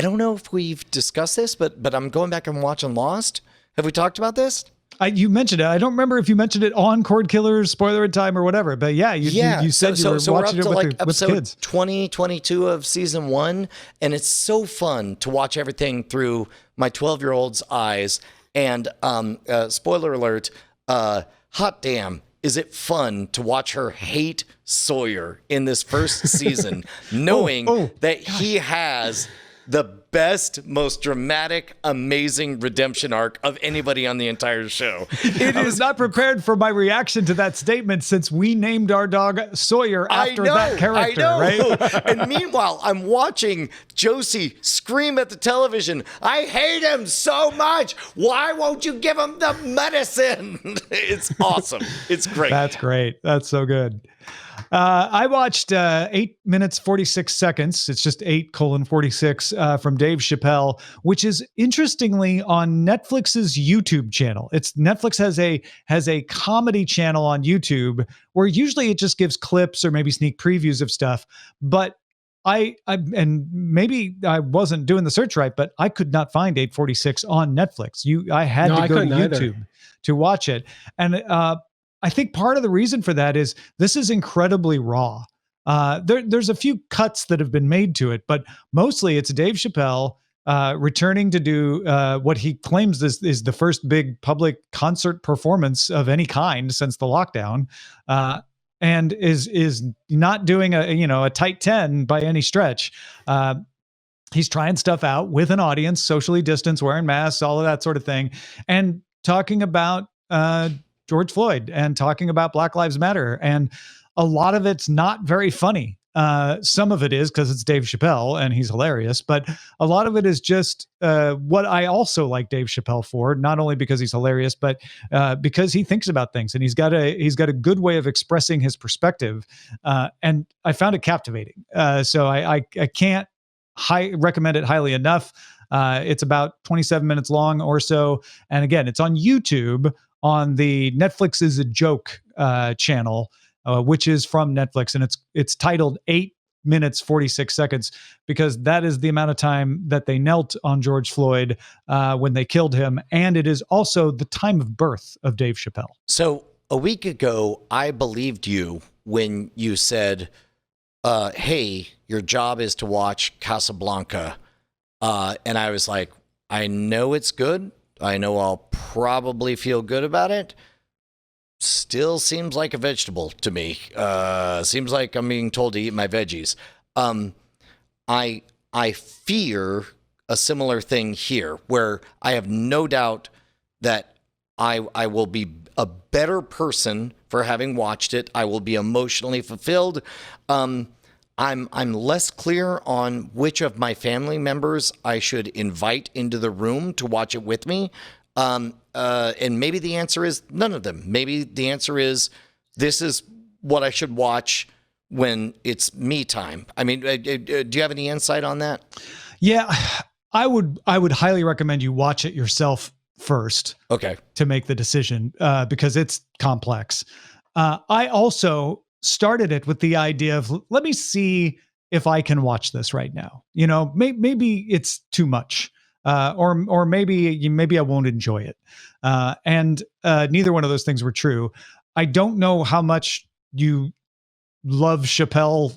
don't know if we've discussed this, but I'm going back and watching Lost. Have we talked about this? You mentioned it. I don't remember if you mentioned it on Cordkillers, Spoilerin time or whatever, but you said you were watching it with the kids. 20, 22 of season 1, and it's so fun to watch everything through my 12-year-old's eyes. And spoiler alert, hot damn, is it fun to watch her hate Sawyer in this first season, knowing that he has the best, most dramatic, amazing redemption arc of anybody on the entire show. I was not prepared for my reaction to that statement since we named our dog Sawyer after that character, right? And meanwhile, I'm watching Josie scream at the television, I hate him so much. Why won't you give him the medicine? It's awesome. It's great. That's great. That's so good. I watched 8 minutes, 46 seconds. It's just 8:46 from Dave Chappelle, which is interestingly on Netflix's YouTube channel. Netflix has a comedy channel on YouTube where usually it just gives clips or maybe sneak previews of stuff. But and maybe I wasn't doing the search right, but I could not find 8:46 on Netflix. I had to go to YouTube to watch it. And I think part of the reason for that is this is incredibly raw. There's a few cuts that have been made to it, but mostly it's Dave Chappelle returning to do what he claims is the first big public concert performance of any kind since the lockdown, and is not doing a tight 10 by any stretch. He's trying stuff out with an audience, socially distanced, wearing masks, all of that sort of thing, and talking about George Floyd and talking about Black Lives Matter. And a lot of it's not very funny. Some of it is because it's Dave Chappelle and he's hilarious, but a lot of it is just what I also like Dave Chappelle for, not only because he's hilarious, but because he thinks about things and he's got a good way of expressing his perspective. And I found it captivating. So I can't recommend it highly enough. It's about 27 minutes long or so. And again, it's on YouTube on the Netflix is a Joke channel, which is from Netflix. And it's titled 8 minutes, 46 seconds, because that is the amount of time that they knelt on George Floyd when they killed him. And it is also the time of birth of Dave Chappelle. So a week ago, I believed you when you said, hey, your job is to watch Casablanca. And I was like, I know it's good. I know I'll probably feel good about it. Still seems like a vegetable to me. Seems like I'm being told to eat my veggies. I fear a similar thing here, where I have no doubt that I will be a better person for having watched it. I will be emotionally fulfilled. I'm less clear on which of my family members I should invite into the room to watch it with me. And maybe the answer is none of them. Maybe the answer is this is what I should watch when it's me time. I mean, do you have any insight on that? Yeah, I would highly recommend you watch it yourself first. Okay. To make the decision because it's complex. I also started it with the idea of, let me see if I can watch this right now. Maybe it's too much. Or maybe I won't enjoy it. And neither one of those things were true. I don't know how much you love Chappelle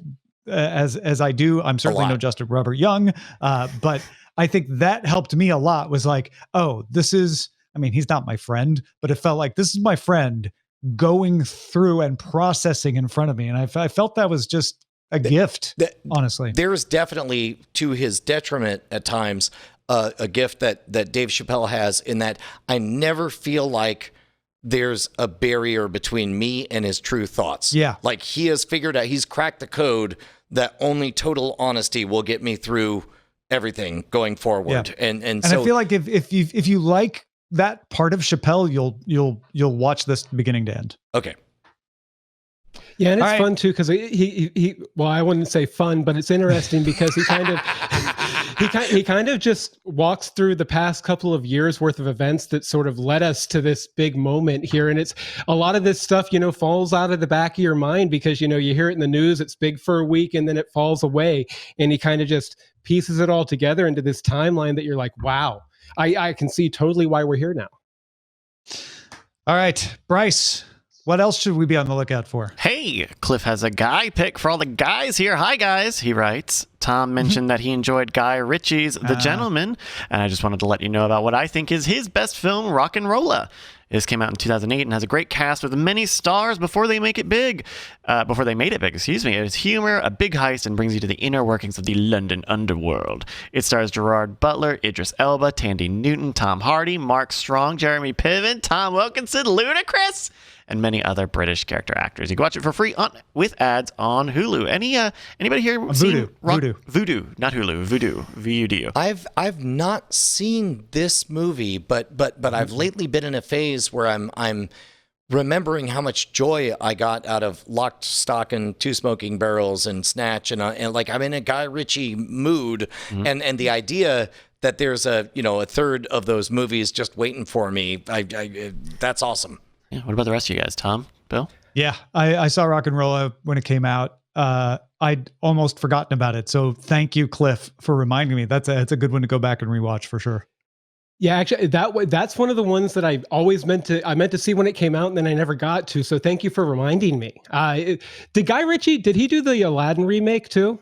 as I do. I'm certainly no Justin Robert Young, but I think that helped me a lot. Was like, he's not my friend, but it felt like this is my friend going through and processing in front of me. And I felt that was just a gift, honestly. There's definitely, to his detriment at times, a gift that Dave Chappelle has, in that I never feel like there's a barrier between me and his true thoughts. Yeah. Like he has figured out, he's cracked the code that only total honesty will get me through everything going forward. Yeah. And so I feel like if you like that part of Chappelle, you'll watch this beginning to end. Okay. Yeah, and it's fun too because he well, I wouldn't say fun, but it's interesting because he kind of he kind of just walks through the past couple of years worth of events that sort of led us to this big moment here. And it's a lot of this stuff, falls out of the back of your mind because, you hear it in the news, it's big for a week and then it falls away. And he kind of just pieces it all together into this timeline that you're like, wow, I can see totally why we're here now. All right, Bryce, what else should we be on the lookout for? Hey, Cliff has a guy pick for all the guys here. Hi, guys. He writes, Tom mentioned that he enjoyed Guy Ritchie's The Gentleman, and I just wanted to let you know about what I think is his best film, Rock and Rolla. This came out in 2008 and has a great cast with many stars before they made it big. It has humor, a big heist, and brings you to the inner workings of the London underworld. It stars Gerard Butler, Idris Elba, Tandy Newton, Tom Hardy, Mark Strong, Jeremy Piven, Tom Wilkinson, Ludacris, and many other British character actors. You can watch it for free with ads on Hulu. Anybody here seen Voodoo, not Hulu. Voodoo, VUDU. I've not seen this movie, but I've lately been in a phase where I'm remembering how much joy I got out of Locked, Stock, and Two Smoking Barrels and Snatch, and like I'm in a Guy Ritchie mood, and the idea that there's a third of those movies just waiting for me, I that's awesome. Yeah, what about the rest of you guys? Tom? Bill? Yeah, I saw Rock and Rolla when it came out. I'd almost forgotten about it. So thank you, Cliff, for reminding me. That's a good one to go back and rewatch for sure. Yeah, actually, that's one of the ones that I always meant to see when it came out, and then I never got to. So thank you for reminding me. Did Guy Ritchie, did he do the Aladdin remake too?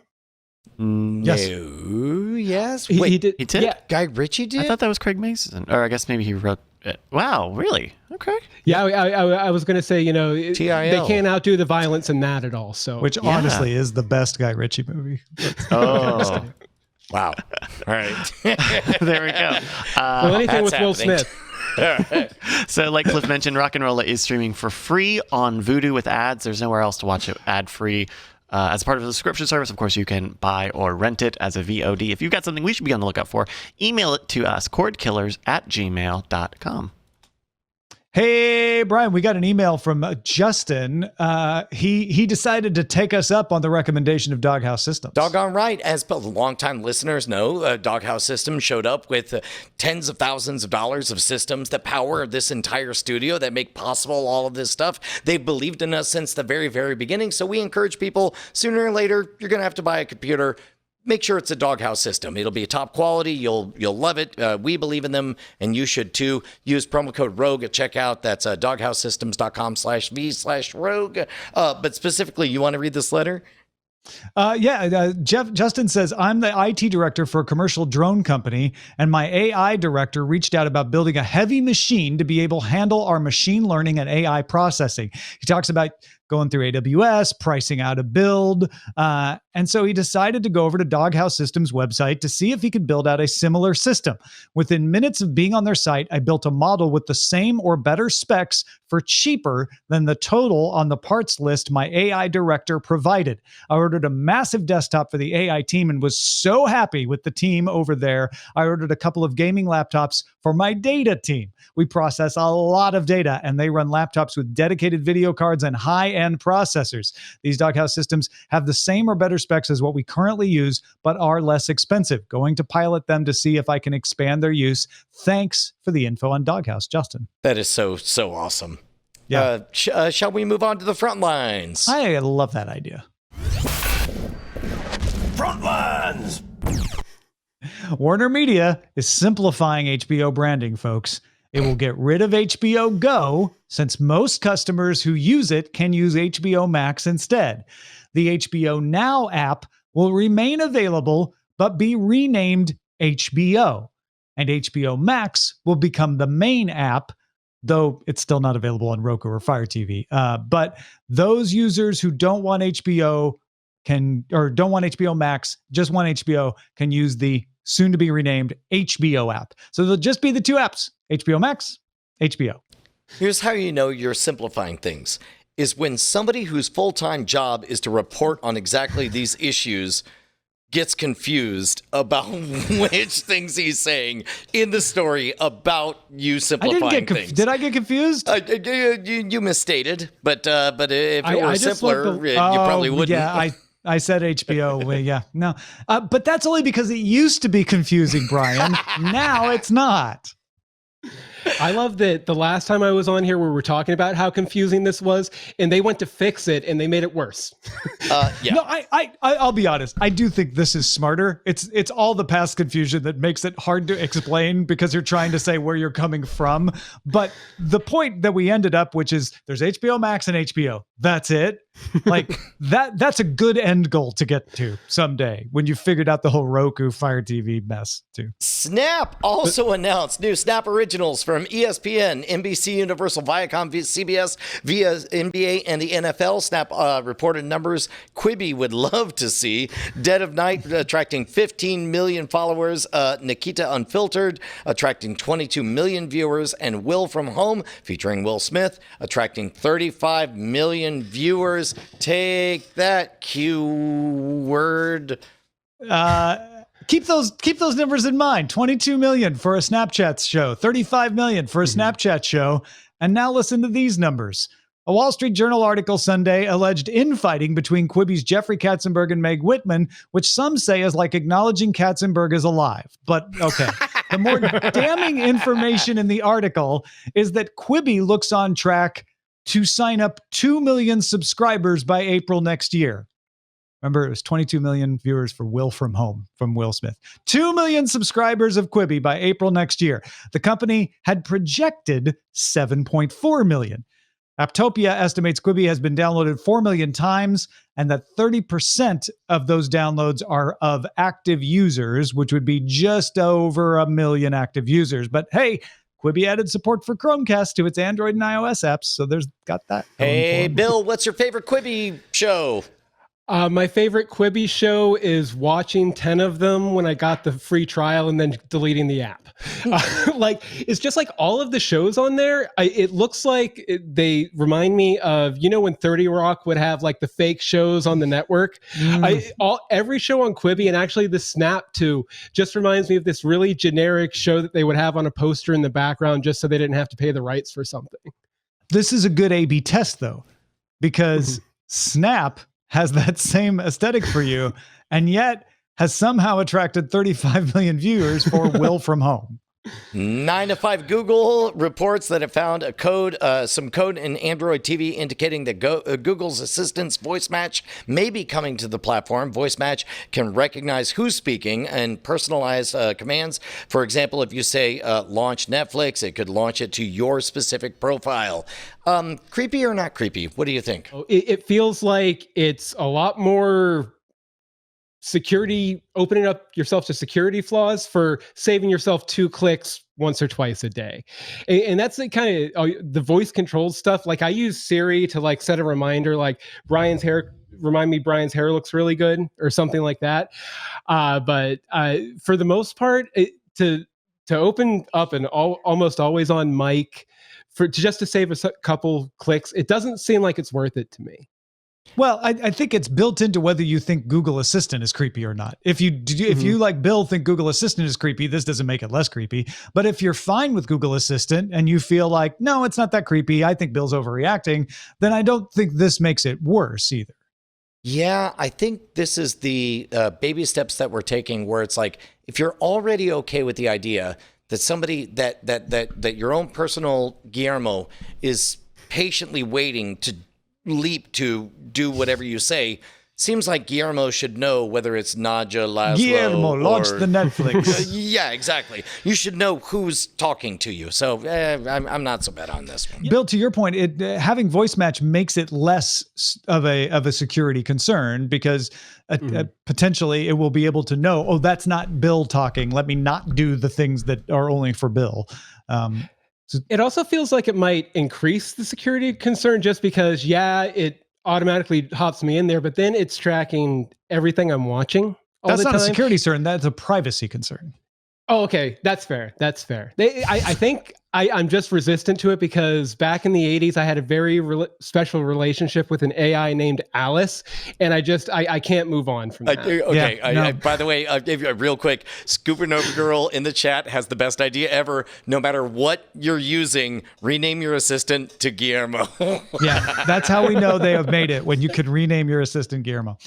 Yes. No, yes. He Wait, did. He did? Yeah. Guy Ritchie did? I thought that was Craig Mason. Or I guess maybe he wrote it. Wow, really? Okay. Yeah, I was going to say, they TIL. can't outdo the violence in that at all. So, Which honestly is the best Guy Ritchie movie. Oh. Wow. All right. There we go. well, anything with Will happening. Smith. So like Cliff mentioned, Rock and Rolla is streaming for free on Vudu with ads. There's nowhere else to watch it ad-free. As part of the subscription service, of course, you can buy or rent it as a VOD. If you've got something we should be on the lookout for, email it to us, cordkillers@gmail.com. Hey, Brian, we got an email from Justin. He decided to take us up on the recommendation of Doghouse Systems. Doggone right. As longtime listeners know, Doghouse Systems showed up with tens of thousands of dollars of systems that power this entire studio, that make possible all of this stuff. They've believed in us since the very, very beginning. So we encourage people, sooner or later, you're going to have to buy a computer. Make sure it's a Doghouse system. It'll be top quality. You'll love it. We believe in them, and you should too. Use promo code ROGUE at checkout. That's doghousesystems.com/V/rogue. But specifically, you want to read this letter? Justin says, I'm the IT director for a commercial drone company, and my AI director reached out about building a heavy machine to be able to handle our machine learning and AI processing. He talks about going through AWS, pricing out a build. And so he decided to go over to Doghouse Systems website to see if he could build out a similar system. Within minutes of being on their site, I built a model with the same or better specs for cheaper than the total on the parts list my AI director provided. I ordered a massive desktop for the AI team and was so happy with the team over there. I ordered a couple of gaming laptops for my data team. We process a lot of data, and they run laptops with dedicated video cards and high-end processors. These Doghouse systems have the same or better specs as what we currently use, but are less expensive. Going to pilot them to see if I can expand their use. Thanks for the info on Doghouse, Justin. That is so awesome. Yeah. Shall we move on to the front lines? I love that idea. Front lines! Warner Media is simplifying HBO branding, folks. It will get rid of HBO Go, since most customers who use it can use HBO Max instead. The HBO Now app will remain available, but be renamed HBO. And HBO Max will become the main app, though it's still not available on Roku or Fire TV. But those users who don't want HBO don't want HBO Max, just want HBO, can use the soon to be renamed HBO app. So there'll just be the two apps, HBO Max, HBO. Here's how you know you're simplifying things, is when somebody whose full-time job is to report on exactly these issues gets confused about which things he's saying in the story about you simplifying things. Did I get confused? You misstated, but if it were just simpler, like you probably wouldn't. Yeah, I said HBO. Well, yeah, no. But that's only because it used to be confusing, Brian. Now it's not. I love that the last time I was on here, we were talking about how confusing this was, and they went to fix it, and they made it worse. Yeah. No, I'll be honest. I do think this is smarter. It's all the past confusion that makes it hard to explain because you're trying to say where you're coming from. But the point that we ended up, which is there's HBO Max and HBO. That's it. Like that's a good end goal to get to someday when you figured out the whole Roku Fire TV mess too. Snap also announced new Snap originals from ESPN, NBC Universal, Viacom, CBS, via NBA and the NFL. Snap reported numbers Quibi would love to see. Dead of Night attracting 15 million followers. Nikita Unfiltered attracting 22 million viewers. And Will From Home, featuring Will Smith, attracting 35 million viewers. Take that, Q word. Keep those numbers in mind. 22 million for a Snapchat show, 35 million for a Snapchat show. And now listen to these numbers. A Wall Street Journal article Sunday alleged infighting between Quibi's Jeffrey Katzenberg and Meg Whitman, which some say is like acknowledging Katzenberg is alive. But okay. The more damning information in the article is that Quibi looks on track to sign up 2 million subscribers by April next year. Remember, it was 22 million viewers for Will From Home from Will Smith. 2 million subscribers of Quibi by April next year. The company had projected 7.4 million. Aptopia estimates Quibi has been downloaded 4 million times and that 30% of those downloads are of active users, which would be just over 1 million active users. But hey, Quibi added support for Chromecast to its Android and iOS apps, so there's got that. Hey, Bill, what's your favorite Quibi show? My favorite Quibi show is watching 10 of them when I got the free trial and then deleting the app. Like, it's just like all of the shows on there. It looks like they remind me of, when 30 Rock would have like the fake shows on the network. Every show on Quibi, and actually the Snap too, just reminds me of this really generic show that they would have on a poster in the background just so they didn't have to pay the rights for something. This is a good A/B test though, because Snap has that same aesthetic for you, and yet has somehow attracted 35 million viewers for Will From Home. 9 to 5 Google reports that it found some code in Android TV indicating that Google's Assistant's voice match may be coming to the platform. Voice match can recognize who's speaking and personalize commands. For example, if you say launch Netflix, it could launch it to your specific profile. Creepy or not creepy? What do you think? It feels like it's a lot more security, opening up yourself to security flaws for saving yourself 2 clicks once or twice a day. And that's the kind of the voice controlled stuff. Like I use Siri to like set a reminder, like remind me Brian's hair looks really good or something like that. But for the most part, to open up an almost always on mic just to save a couple clicks, it doesn't seem like it's worth it to me. Well, I think it's built into whether you think Google Assistant is creepy or not. If you like Bill think Google Assistant is creepy, this doesn't make it less creepy. But if you're fine with Google Assistant and you feel like, no, it's not that creepy, I think Bill's overreacting, then I don't think this makes it worse either. Yeah, I think this is the baby steps that we're taking where it's like, if you're already okay with the idea that somebody that your own personal Guillermo is patiently waiting to leap to do whatever you say, seems like Guillermo should know whether it's Naja, Laszlo, Guillermo, launch the Netflix. Yeah, exactly. You should know who's talking to you. So I'm not so bad on this one. Bill, to your point, having voice match makes it less of a security concern because potentially it will be able to know, oh, that's not Bill talking. Let me not do the things that are only for Bill. It also feels like it might increase the security concern just because, it automatically hops me in there, but then it's tracking everything I'm watching all That's the not time. A security concern. That's a privacy concern. Oh, okay. That's fair. I think I'm just resistant to it because back in the 80s, I had a very special relationship with an AI named Alice, and I can't move on from that. Okay. Yeah, no. By the way, I'll give you a real quick. Supernova Girl in the chat has the best idea ever. No matter what you're using, rename your assistant to Guillermo. Yeah, that's how we know they have made it, when you can rename your assistant Guillermo.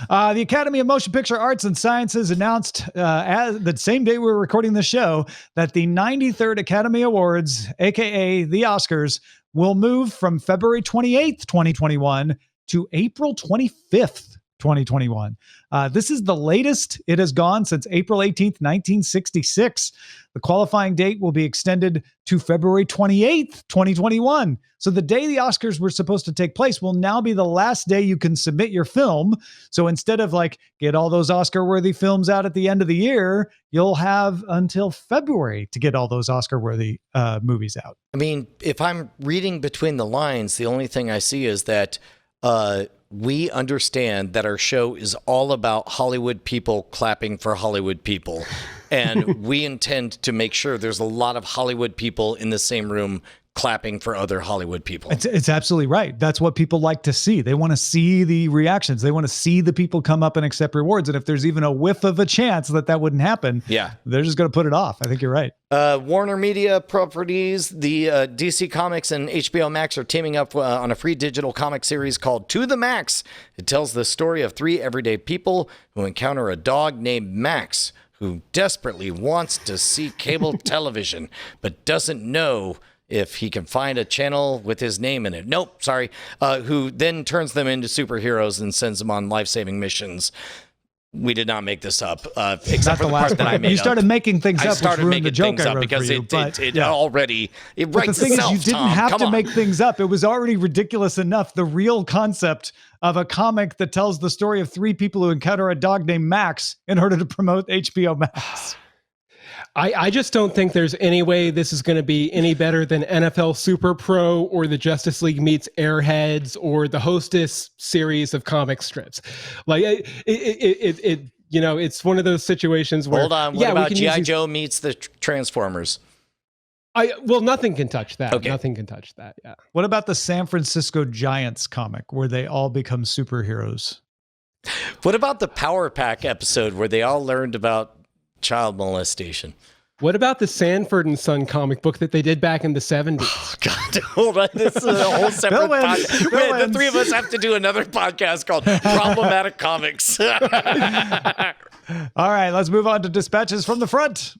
The Academy of Motion Picture Arts and Sciences announced as the same day we were recording the show that the 93rd Academy Awards, aka the Oscars, will move from February 28th, 2021 to April 25th, 2021. This is the latest it has gone since April 18th, 1966. The qualifying date will be extended to February 28th, 2021. So the day the Oscars were supposed to take place will now be the last day you can submit your film. So instead of get all those Oscar-worthy films out at the end of the year, you'll have until February to get all those Oscar-worthy movies out. I mean, if I'm reading between the lines, the only thing I see is that we understand that our show is all about Hollywood people clapping for Hollywood people. And we intend to make sure there's a lot of Hollywood people in the same room clapping for other Hollywood people. It's absolutely right. That's what people like to see. They want to see the reactions. They want to see the people come up and accept rewards. And if there's even a whiff of a chance that wouldn't happen, they're just going to put it off. I think you're right. Warner Media Properties, the DC Comics and HBO Max are teaming up on a free digital comic series called To the Max. It tells the story of 3 everyday people who encounter a dog named Max, who desperately wants to see cable television, but doesn't know if he can find a channel with his name in it. Nope, sorry. Who then turns them into superheroes and sends them on life-saving missions. We did not make this up, except for the part that I made. You started making things up, started which ruined the making joke things I up wrote because for you, it but already But writes the thing itself. is, you didn't Tom. have Come to on. make things up. It was already ridiculous enough. The real concept of a comic that tells the story of 3 people who encounter a dog named Max in order to promote HBO Max. I just don't think there's any way this is going to be any better than NFL Super Pro or the Justice League meets Airheads or the Hostess series of comic strips. It's one of those situations where... Hold on. What about G.I. Joe meets the Transformers? Nothing can touch that. Okay. Nothing can touch that. Yeah. What about the San Francisco Giants comic where they all become superheroes? What about the Power Pack episode where they all learned about child molestation? What about the Sanford and Son comic book that they did back in the 70s? Oh, God, hold on. This is a whole separate podcast. The 3 of us have to do another podcast called Problematic Comics. All right, let's move on to dispatches from the front.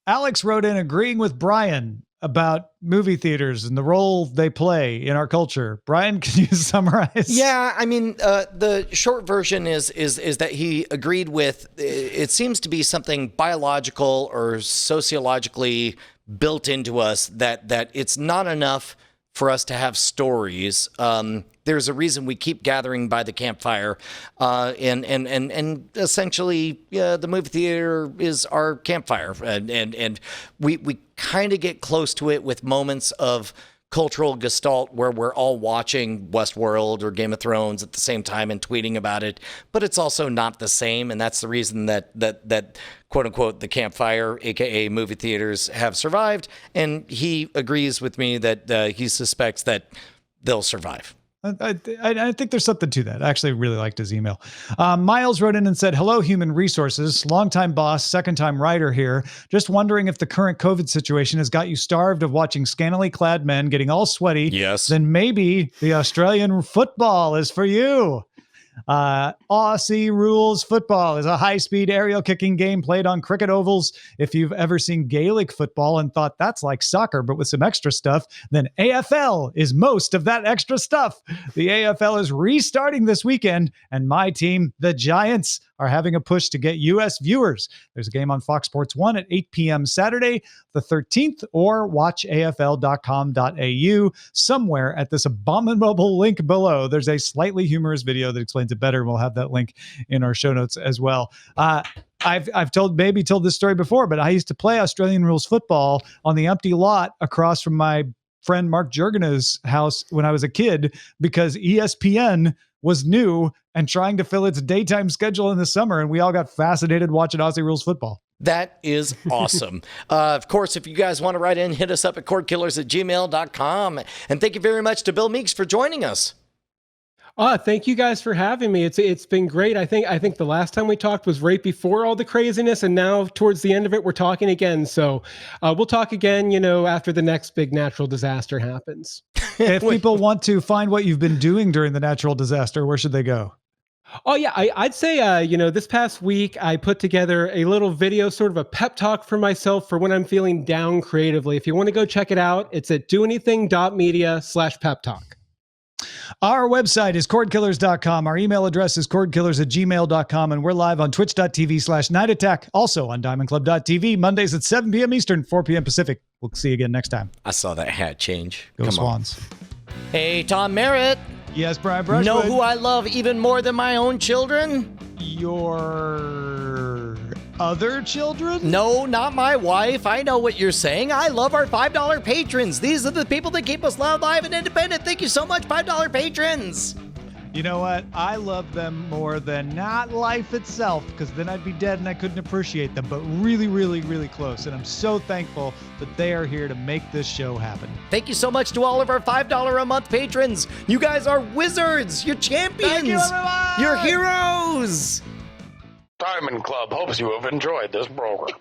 Alex wrote in agreeing with Brian about movie theaters and the role they play in our culture. Brian, can you summarize? Yeah, I mean, the short version is that he agreed with, it seems to be something biological or sociologically built into us that it's not enough for us to have stories. There's a reason we keep gathering by the campfire, and essentially, the movie theater is our campfire, and we kind of get close to it with moments of cultural gestalt where we're all watching Westworld or Game of Thrones at the same time and tweeting about it, but it's also not the same, and that's the reason that quote unquote the campfire, aka movie theaters, have survived. And he agrees with me that he suspects that they'll survive. I think there's something to that. I actually really liked his email. Miles wrote in and said, hello, human resources. Longtime boss, second-time writer here. Just wondering if the current COVID situation has got you starved of watching scantily clad men getting all sweaty. Yes. Then maybe the Australian football is for you. Aussie rules football is a high-speed aerial kicking game played on cricket ovals. If you've ever seen Gaelic football and thought that's like soccer but with some extra stuff, then AFL is most of that extra stuff. The AFL is restarting this weekend, and my team, the Giants, are having a push to get U.S. viewers. There's a game on Fox Sports 1 at 8 p.m. Saturday, the 13th, or watch afl.com.au. Somewhere at this abominable link below, there's a slightly humorous video that explains it better, and we'll have that link in our show notes as well. I've told this story before, but I used to play Australian rules football on the empty lot across from my friend Mark Jurgena's house when I was a kid, because ESPN was new and trying to fill its daytime schedule in the summer. And we all got fascinated watching Aussie Rules football. That is awesome. Of course, if you guys want to write in, hit us up at cordkillers@gmail.com. And thank you very much to Bill Meeks for joining us. Thank you guys for having me. It's been great. I think the last time we talked was right before all the craziness, and now towards the end of it, we're talking again. So we'll talk again, after the next big natural disaster happens. If people want to find what you've been doing during the natural disaster, where should they go? Oh, yeah. I'd say, this past week, I put together a little video, sort of a pep talk for myself for when I'm feeling down creatively. If you want to go check it out, it's at doanything.media/pep talk. Our website is cordkillers.com. Our email address is cordkillers@gmail.com. And we're live on twitch.tv/Night Attack. Also on diamondclub.tv, Mondays at 7 p.m. Eastern, 4 p.m. Pacific. We'll see you again next time. I saw that hat change. Go Swans. Hey, Tom Merritt. Yes, Brian Brushwood. Know who I love even more than my own children? Your other children? No, not my wife. I know what you're saying. I love our $5 patrons. These are the people that keep us loud, live, and independent. Thank you so much, $5 patrons. You know what? I love them more than not life itself, because then I'd be dead and I couldn't appreciate them, but really, really, really close. And I'm so thankful that they are here to make this show happen. Thank you so much to all of our $5 a month patrons. You guys are wizards. You're champions. Thank you, everyone. You're heroes. Diamond Club hopes you have enjoyed this program.